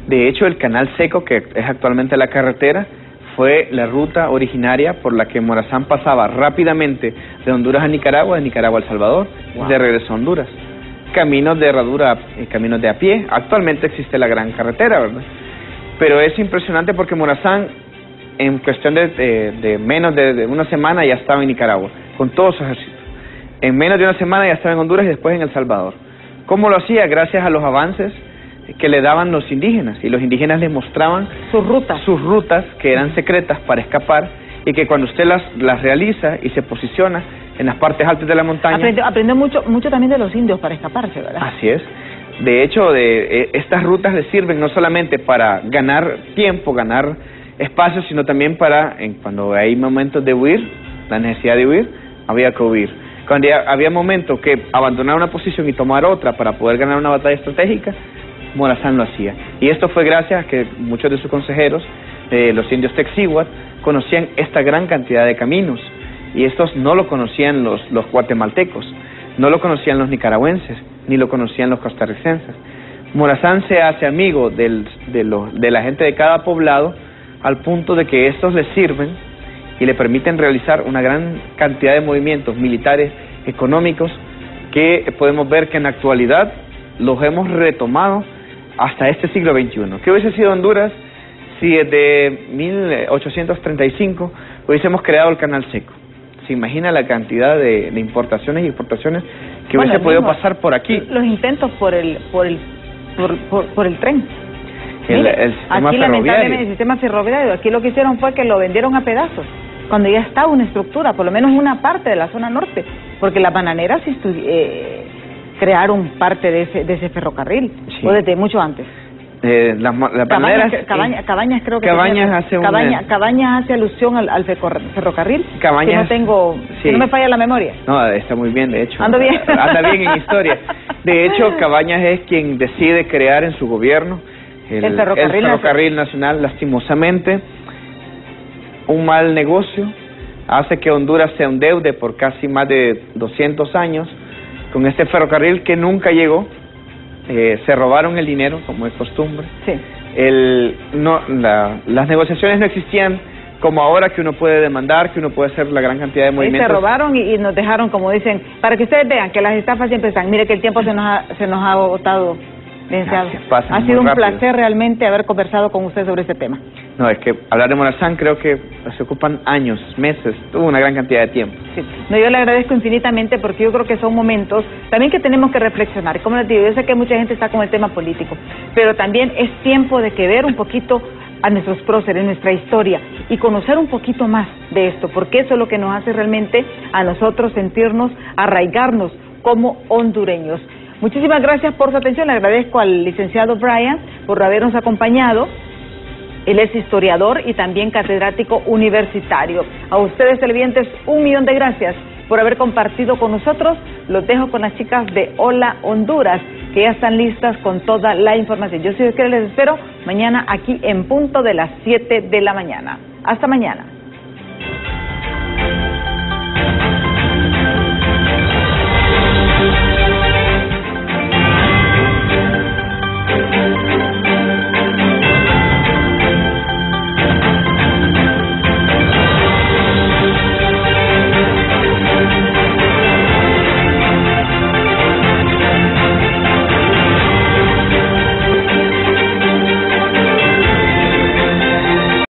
De hecho, el Canal Seco, que es actualmente la carretera, fue la ruta originaria por la que Morazán pasaba rápidamente de Honduras a Nicaragua, de Nicaragua a El Salvador, de regreso a Honduras. Caminos de herradura, caminos de a pie. Actualmente existe la gran carretera, ¿verdad? Pero es impresionante porque Morazán, en cuestión de menos de una semana, ya estaba en Nicaragua, con todo su ejército. En menos de una semana ya estaba en Honduras y después en El Salvador. ¿Cómo lo hacía? Gracias a los avances que le daban los indígenas, y los indígenas les mostraban sus rutas que eran secretas para escapar, y que cuando usted las realiza y se posiciona en las partes altas de la montaña... Aprendió mucho también de los indios para escaparse, ¿verdad? Así es. De hecho, estas rutas les sirven no solamente para ganar tiempo, ganar espacio, sino también para, cuando hay momentos de huir, la necesidad de huir, había que huir. Cuando había momentos que abandonar una posición y tomar otra para poder ganar una batalla estratégica, Morazán lo hacía. Y esto fue gracias a que muchos de sus consejeros, los indios Texiguat, conocían esta gran cantidad de caminos, y estos no lo conocían los guatemaltecos, no lo conocían los nicaragüenses, ni lo conocían los costarricenses. Morazán se hace amigo de la gente de cada poblado, al punto de que estos le sirven y le permiten realizar una gran cantidad de movimientos militares, económicos, que podemos ver que en la actualidad los hemos retomado hasta este siglo XXI. ¿Qué hubiese sido Honduras si desde 1835 hubiésemos creado el Canal Seco? ¿Se imagina la cantidad de importaciones y exportaciones que hubiese podido pasar por aquí? Los intentos por el tren. El sistema aquí lamentablemente el ferroviario. sistema ferroviario, aquí lo que hicieron fue que lo vendieron a pedazos, cuando ya estaba una estructura, por lo menos una parte de la zona norte, porque las bananeras crearon parte de ese ferrocarril, sí, o desde mucho antes. Cabañas creo que Cabañas hace alusión al ferrocarril. Cabañas, que no me falla la memoria. No, está muy bien, de hecho. Ando bien. Anda bien en historia. De hecho, Cabañas es quien decide crear en su gobierno el ferrocarril nacional. Lastimosamente, un mal negocio hace que Honduras se endeude por casi más de 200 años con este ferrocarril que nunca llegó se robaron el dinero, como es costumbre. Sí. Las negociaciones no existían como ahora, que uno puede demandar, que uno puede hacer la gran cantidad de movimientos. Se robaron y nos dejaron, como dicen, para que ustedes vean que las estafas siempre están. Mire que el tiempo se nos ha agotado, licenciado. Ha sido un placer realmente haber conversado con usted sobre este tema. No, es que hablar de Morazán creo que se ocupan años, meses, tuvo una gran cantidad de tiempo. Sí. No, yo le agradezco infinitamente, porque yo creo que son momentos también que tenemos que reflexionar. Como les digo, yo sé que mucha gente está con el tema político, pero también es tiempo de que ver un poquito a nuestros próceres, nuestra historia, y conocer un poquito más de esto, porque eso es lo que nos hace realmente a nosotros sentirnos, arraigarnos como hondureños. Muchísimas gracias por su atención. Le agradezco al licenciado Brian por habernos acompañado. Él es historiador y también catedrático universitario. A ustedes, televidentes, 1.000.000 de gracias por haber compartido con nosotros. Los dejo con las chicas de Hola Honduras, que ya están listas con toda la información. Yo soy Oscar, les espero mañana aquí en punto de las 7 de la mañana. Hasta mañana.